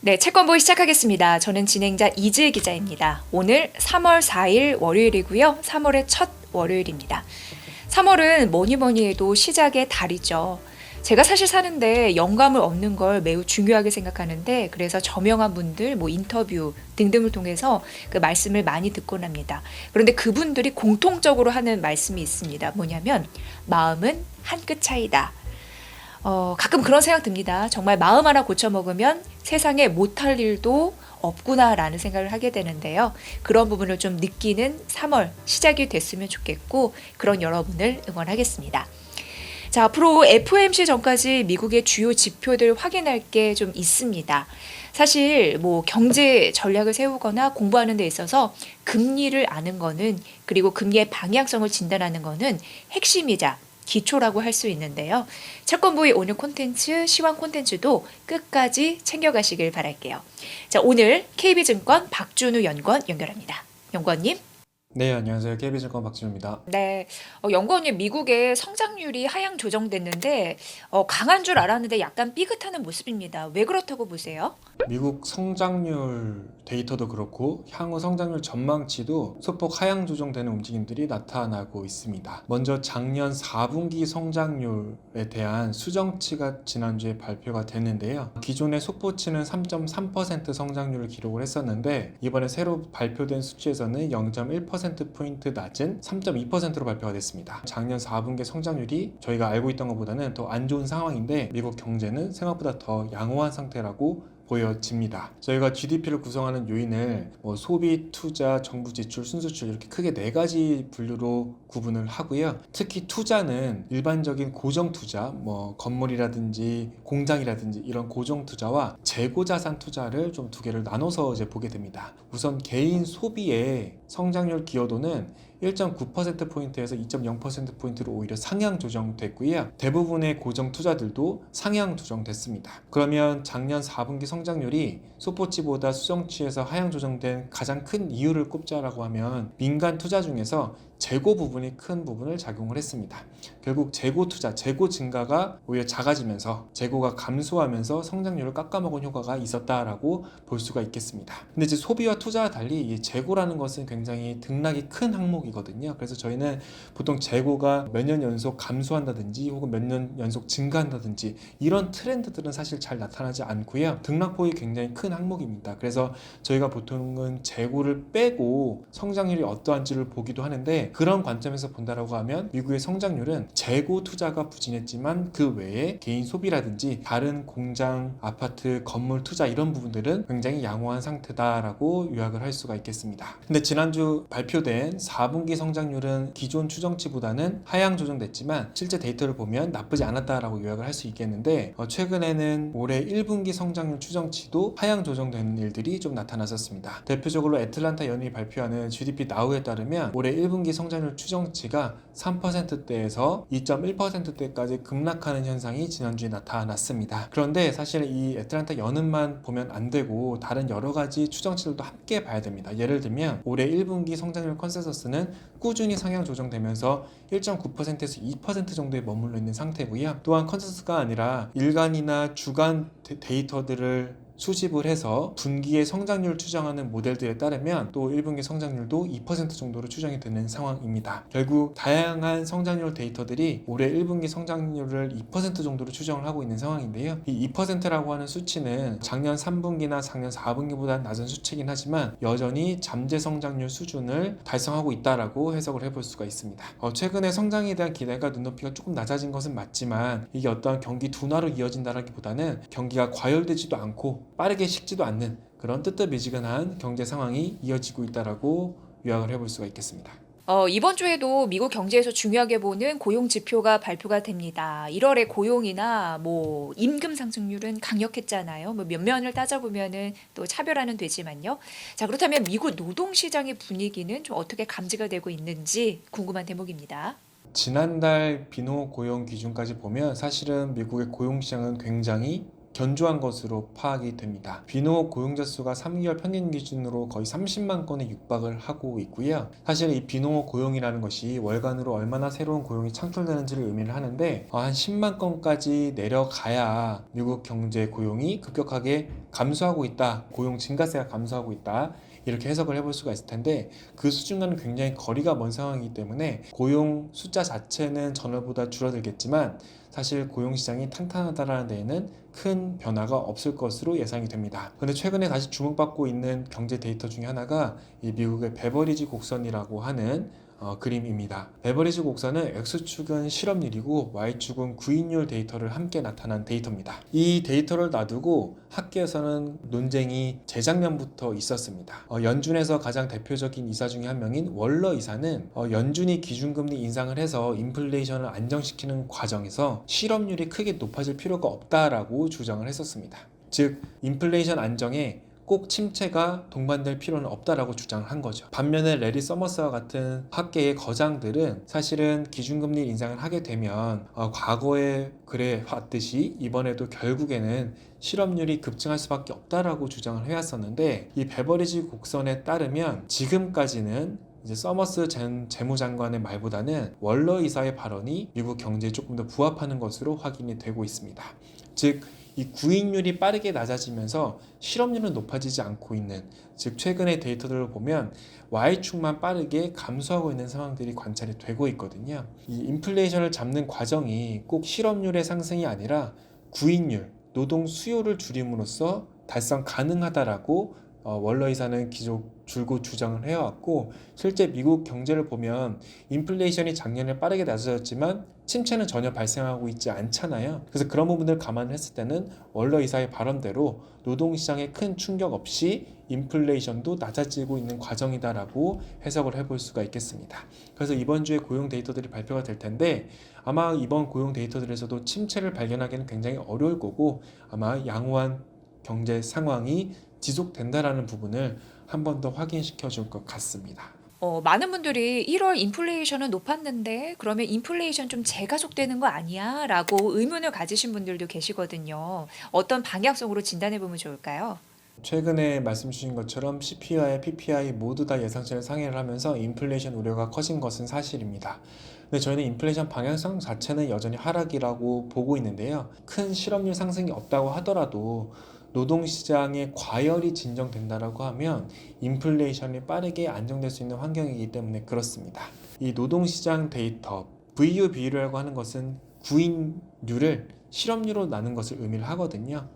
네, 채권보이 시작하겠습니다. 저는 진행자 이지혜 기자입니다. 오늘 3월 4일 월요일이고요. 3월의 첫 월요일입니다. 3월은 뭐니 해도 시작의 달이죠. 제가 사실 사는데 영감을 얻는 걸 매우 중요하게 생각하는데, 그래서 저명한 분들, 인터뷰 등등을 통해서 그 말씀을 많이 듣곤 합니다. 그런데 그분들이 공통적으로 하는 말씀이 있습니다. 뭐냐면 마음은 한 끗 차이다. 가끔 그런 생각 듭니다. 정말 마음 하나 고쳐 먹으면 세상에 못할 일도 없구나라는 생각을 하게 되는데요. 그런 부분을 좀 느끼는 3월 시작이 됐으면 좋겠고, 그런 여러분을 응원하겠습니다. 자, 앞으로 FOMC 전까지 미국의 주요 지표들 확인할 게 좀 있습니다. 사실 경제 전략을 세우거나 공부하는 데 있어서 금리를 아는 거는, 그리고 금리의 방향성을 진단하는 거는 핵심이자 기초라고 할 수 있는데요. 채권부의 오늘 콘텐츠, 시황 콘텐츠도 끝까지 챙겨가시길 바랄게요. 자, 오늘 KB증권 박준우 연구원 연결합니다. 연구원님. 네, 안녕하세요. KB증권 박진우입니다. 네, 연구원님, 미국의 성장률이 하향 조정됐는데 강한 줄 알았는데 약간 삐끗하는 모습입니다. 왜 그렇다고 보세요? 미국 성장률 데이터도 그렇고 향후 성장률 전망치도 소폭 하향 조정되는 움직임들이 나타나고 있습니다. 먼저 작년 4분기 성장률에 대한 수정치가 지난주에 발표가 됐는데요. 기존의 속보치는 3.3% 성장률을 기록을 했었는데, 이번에 새로 발표된 수치에서는 0.1%포인트 낮은 3.2%로 발표가 됐습니다. 작년 4분기 성장률이 저희가 알고 있던 것보다는 더 안 좋은 상황인데, 미국 경제는 생각보다 더 양호한 상태라고 보여집니다. 저희가 GDP를 구성하는 요인을 소비, 투자, 정부 지출, 순수출 이렇게 크게 4가지 분류로 구분을 하고요. 특히 투자는 일반적인 고정 투자, 건물이라든지 공장이라든지 이런 고정 투자와 재고 자산 투자를 좀 두 개를 나눠서 이제 보게 됩니다. 우선 개인 소비의 성장률 기여도는 1.9%포인트에서 2.0%포인트로 오히려 상향 조정됐고요. 대부분의 고정 투자들도 상향 조정됐습니다. 그러면 작년 4분기 성장률이 속보치보다 수정치에서 하향 조정된 가장 큰 이유를 꼽자라고 하면 민간 투자 중에서 재고 부분이 큰 부분을 작용을 했습니다. 결국 재고 투자, 재고 증가가 오히려 작아지면서 재고가 감소하면서 성장률을 깎아먹은 효과가 있었다라고 볼 수가 있겠습니다. 근데 이제 소비와 투자와 달리 이 재고라는 것은 굉장히 등락이 큰 항목이거든요. 그래서 저희는 보통 재고가 몇 년 연속 감소한다든지 혹은 몇 년 연속 증가한다든지 이런 트렌드들은 사실 잘 나타나지 않고요. 등락폭이 굉장히 큰 항목입니다. 그래서 저희가 보통은 재고를 빼고 성장률이 어떠한지를 보기도 하는데, 그런 관점에서 본다라고 하면 미국의 성장률은 재고 투자가 부진했지만 그 외에 개인 소비라든지 다른 공장, 아파트, 건물 투자 이런 부분들은 굉장히 양호한 상태다라고 요약을 할 수가 있겠습니다. 근데 지난주 발표된 4분기 성장률은 기존 추정치보다는 하향 조정됐지만 실제 데이터를 보면 나쁘지 않았다라고 요약을 할 수 있겠는데, 최근에는 올해 1분기 성장률 추정치도 하향 조정되는 일들이 좀 나타났었습니다. 대표적으로 애틀란타 연이 발표하는 GDP 나우에 따르면 올해 1분기 성장률 추정치가 3%대에서 2.1%대까지 급락하는 현상이 지난주에 나타났습니다. 그런데 사실 이 애틀란타 연은만 보면 안 되고 다른 여러 가지 추정치들도 함께 봐야 됩니다. 예를 들면 올해 1분기 성장률 컨센서스는 꾸준히 상향 조정되면서 1.9%에서 2% 정도에 머물러 있는 상태고요. 또한 컨센서스가 아니라 일간이나 주간 데이터들을 수집을 해서 분기의 성장률 추정하는 모델들에 따르면 또 1분기 성장률도 2% 정도로 추정이 되는 상황입니다. 결국 다양한 성장률 데이터들이 올해 1분기 성장률을 2% 정도로 추정을 하고 있는 상황인데요. 이 2%라고 하는 수치는 작년 3분기나 작년 4분기보다 낮은 수치이긴 하지만 여전히 잠재 성장률 수준을 달성하고 있다라고 해석을 해볼 수가 있습니다. 최근에 성장에 대한 기대가 눈높이가 조금 낮아진 것은 맞지만, 이게 어떠한 경기 둔화로 이어진다라기보다는 경기가 과열되지도 않고 빠르게 식지도 않는 그런 뜨뜻미지근한 경제 상황이 이어지고 있다라고 요약을 해볼 수가 있겠습니다. 이번 주에도 미국 경제에서 중요하게 보는 고용 지표가 발표가 됩니다. 1월에 고용이나 임금 상승률은 강력했잖아요. 몇 면을 따져보면은 또 차별화는 되지만요. 자, 그렇다면 미국 노동시장의 분위기는 좀 어떻게 감지가 되고 있는지 궁금한 대목입니다. 지난달 비농업 고용 기준까지 보면 사실은 미국의 고용 시장은 굉장히 견조한 것으로 파악이 됩니다. 비농업 고용자 수가 3개월 평균 기준으로 거의 30만 건에 육박을 하고 있고요. 사실 이 비농업 고용이라는 것이 월간으로 얼마나 새로운 고용이 창출되는지를 의미를 하는데 한 10만 건까지 내려가야 미국 경제 고용이 급격하게 감소하고 있다. 고용 증가세가 감소하고 있다. 이렇게 해석을 해볼 수가 있을 텐데 그 수준과는 굉장히 거리가 먼 상황이기 때문에 고용 숫자 자체는 전월보다 줄어들겠지만 사실 고용시장이 탄탄하다는 데에는 큰 변화가 없을 것으로 예상이 됩니다. 그런데 최근에 다시 주목받고 있는 경제 데이터 중에 하나가 이 미국의 베버리지 곡선이라고 하는 그림입니다. 베버리지 곡선은 X축은 실업률이고 Y축은 구인율 데이터를 함께 나타난 데이터입니다. 이 데이터를 놔두고 학계에서는 논쟁이 재작년부터 있었습니다. 연준에서 가장 대표적인 이사 중에 한 명인 월러 이사는 연준이 기준금리 인상을 해서 인플레이션을 안정시키는 과정에서 실업률이 크게 높아질 필요가 없다라고 주장을 했었습니다. 즉 인플레이션 안정에 꼭 침체가 동반될 필요는 없다라고 주장을 한 거죠. 반면에 레리 서머스와 같은 학계의 거장들은 사실은 기준금리 인상을 하게 되면 과거에 그래 왔듯이 이번에도 결국에는 실업률이 급증할 수밖에 없다라고 주장을 해왔었는데 이 베버리지 곡선에 따르면 지금까지는 이제 서머스 전 재무장관의 말보다는 월러 이사의 발언이 미국 경제에 조금 더 부합하는 것으로 확인이 되고 있습니다. 즉 이 구인율이 빠르게 낮아지면서 실업률은 높아지지 않고 있는, 즉 최근의 데이터들을 보면 Y축만 빠르게 감소하고 있는 상황들이 관찰이 되고 있거든요. 이 인플레이션을 잡는 과정이 꼭 실업률의 상승이 아니라 구인율, 노동 수요를 줄임으로써 달성 가능하다라고 월러 이사는 기존 줄곧 주장을 해왔고, 실제 미국 경제를 보면 인플레이션이 작년에 빠르게 낮아졌지만 침체는 전혀 발생하고 있지 않잖아요. 그래서 그런 부분을 감안했을 때는 월러 이사의 발언대로 노동시장에 큰 충격 없이 인플레이션도 낮아지고 있는 과정이다라고 해석을 해볼 수가 있겠습니다. 그래서 이번 주에 고용 데이터들이 발표가 될 텐데 아마 이번 고용 데이터들에서도 침체를 발견하기는 굉장히 어려울 거고 아마 양호한 경제 상황이 지속된다라는 부분을 한 번 더 확인시켜 줄 것 같습니다. 많은 분들이 1월 인플레이션은 높았는데 그러면 인플레이션 좀 재가속되는 거 아니야? 라고 의문을 가지신 분들도 계시거든요. 어떤 방향성으로 진단해 보면 좋을까요? 최근에 말씀 주신 것처럼 CPI와 PPI 모두 다 예상치를 상회를 하면서 인플레이션 우려가 커진 것은 사실입니다. 근데 저희는 인플레이션 방향성 자체는 여전히 하락이라고 보고 있는데요. 큰 실업률 상승이 없다고 하더라도 노동시장의 과열이 진정된다라고 하면 인플레이션이 빠르게 안정될 수 있는 환경이기 때문에 그렇습니다. 이 노동시장 데이터 VU 비율이라고 하는 것은 구인율을 실업률로 나눈 것을 의미를 하거든요.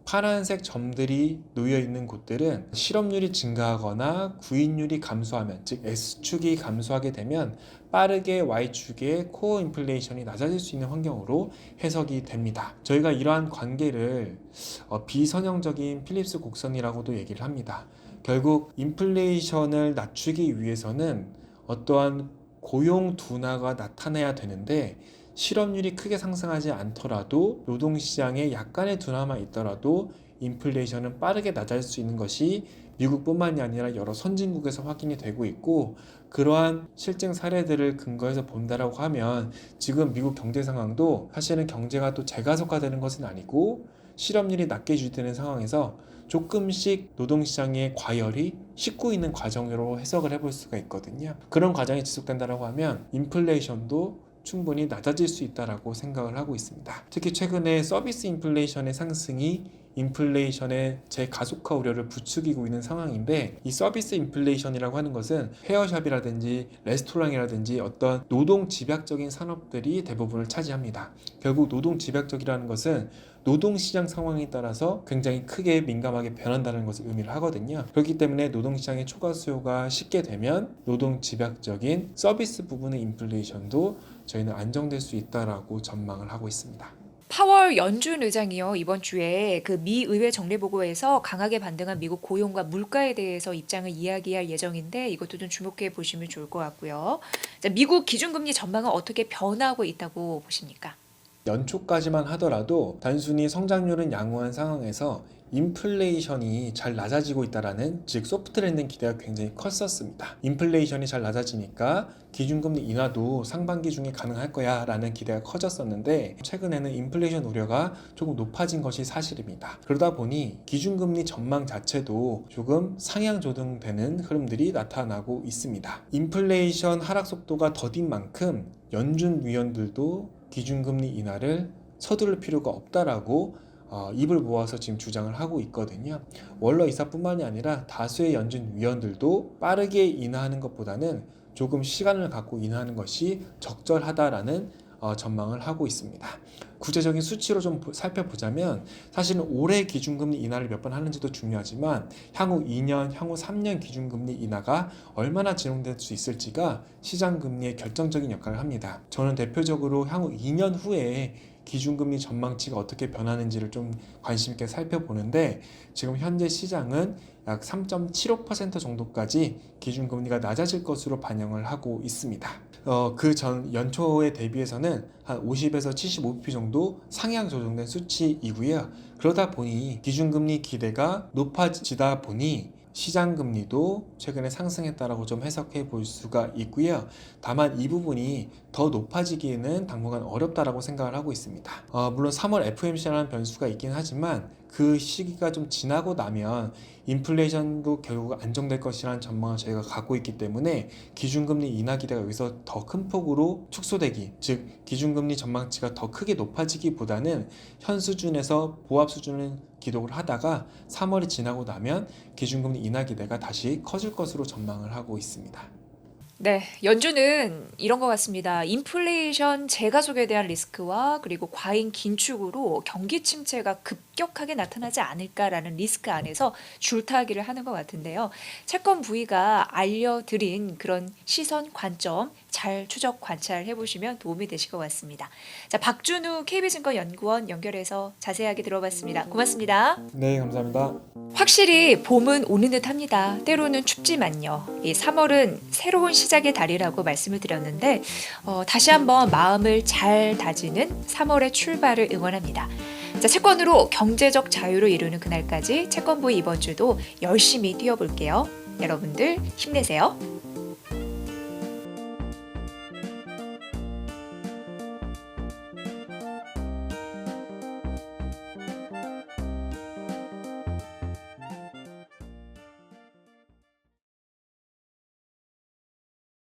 파란색 점들이 놓여 있는 곳들은 실업률이 증가하거나 구인율이 감소하면, 즉 S축이 감소하게 되면 빠르게 Y축의 코어 인플레이션이 낮아질 수 있는 환경으로 해석이 됩니다. 저희가 이러한 관계를 비선형적인 필립스 곡선이라고도 얘기를 합니다. 결국 인플레이션을 낮추기 위해서는 어떠한 고용 둔화가 나타나야 되는데 실업률이 크게 상승하지 않더라도 노동시장에 약간의 둔화만 있더라도 인플레이션은 빠르게 낮아질 수 있는 것이 미국뿐만이 아니라 여러 선진국에서 확인이 되고 있고, 그러한 실증 사례들을 근거해서 본다라고 하면 지금 미국 경제 상황도 사실은 경제가 또 재가속화되는 것은 아니고 실업률이 낮게 유지되는 상황에서 조금씩 노동시장의 과열이 싣고 있는 과정으로 해석을 해볼 수가 있거든요. 그런 과정이 지속된다라고 하면 인플레이션도 충분히 낮아질 수 있다라고 생각을 하고 있습니다. 특히 최근에 서비스 인플레이션의 상승이 인플레이션의 재가속화 우려를 부추기고 있는 상황인데, 이 서비스 인플레이션이라고 하는 것은 헤어샵이라든지 레스토랑이라든지 어떤 노동 집약적인 산업들이 대부분을 차지합니다. 결국 노동 집약적이라는 것은 노동시장 상황에 따라서 굉장히 크게 민감하게 변한다는 것을 의미를 하거든요. 그렇기 때문에 노동시장의 초과 수요가 쉽게 되면 노동 집약적인 서비스 부분의 인플레이션도 저희는 안정될 수 있다라고 전망을 하고 있습니다. 파월 연준 의장이요, 이번 주에 그 미 의회 정례보고에서 강하게 반등한 미국 고용과 물가에 대해서 입장을 이야기할 예정인데 이것도 좀 주목해 보시면 좋을 것 같고요. 자, 미국 기준금리 전망은 어떻게 변하고 있다고 보십니까? 연초까지만 하더라도 단순히 성장률은 양호한 상황에서 인플레이션이 잘 낮아지고 있다라는, 즉 소프트랜딩 기대가 굉장히 컸었습니다. 인플레이션이 잘 낮아지니까 기준금리 인하도 상반기 중에 가능할 거야 라는 기대가 커졌었는데, 최근에는 인플레이션 우려가 조금 높아진 것이 사실입니다. 그러다 보니 기준금리 전망 자체도 조금 상향 조정되는 흐름들이 나타나고 있습니다. 인플레이션 하락 속도가 더딘 만큼 연준 위원들도 기준금리 인하를 서두를 필요가 없다라고 입을 모아서 지금 주장을 하고 있거든요. 월러 이사뿐만이 아니라 다수의 연준 위원들도 빠르게 인하하는 것보다는 조금 시간을 갖고 인하하는 것이 적절하다라는 전망을 하고 있습니다. 구체적인 수치로 좀 살펴보자면, 사실은 올해 기준금리 인하를 몇 번 하는지도 중요하지만 향후 2년, 향후 3년 기준금리 인하가 얼마나 진행될 수 있을지가 시장금리에 결정적인 역할을 합니다. 저는 대표적으로 향후 2년 후에 기준금리 전망치가 어떻게 변하는지를 좀 관심 있게 살펴보는데, 지금 현재 시장은 약 3.75% 정도까지 기준금리가 낮아질 것으로 반영을 하고 있습니다. 그 전 연초에 대비해서는 한 50에서 75bp 정도 상향 조정된 수치이고요. 그러다 보니 기준금리 기대가 높아지다 보니 시장금리도 최근에 상승했다라고 좀 해석해 볼 수가 있고요. 다만 이 부분이 더 높아지기에는 당분간 어렵다라고 생각을 하고 있습니다. 물론 3월 FOMC라는 변수가 있긴 하지만 그 시기가 좀 지나고 나면 인플레이션도 결국 안정될 것이라는 전망을 저희가 갖고 있기 때문에 기준금리 인하 기대가 여기서 더 큰 폭으로 축소되기, 즉 기준금리 전망치가 더 크게 높아지기보다는 현 수준에서 보합 수준을 기록을 하다가 3월이 지나고 나면 기준금리 인하 기대가 다시 커질 것으로 전망을 하고 있습니다. 네, 연준은 이런 것 같습니다. 인플레이션 재가속에 대한 리스크와 그리고 과잉 긴축으로 경기 침체가 급격하게 나타나지 않을까라는 리스크 안에서 줄타기를 하는 것 같은데요. 채권 부위가 알려드린 그런 시선, 관점 잘 추적 관찰해 보시면 도움이 되실 것 같습니다. 자, 박준우 KB증권 연구원 연결해서 자세하게 들어봤습니다. 고맙습니다. 네, 감사합니다. 확실히 봄은 오는 듯합니다. 때로는 춥지만요. 이 3월은 새로운 시작의 달이라고 말씀을 드렸는데 다시 한번 마음을 잘 다지는 3월의 출발을 응원합니다. 자, 채권으로 경제적 자유를 이루는 그날까지 채권부의 이번 주도 열심히 뛰어볼게요. 여러분들 힘내세요.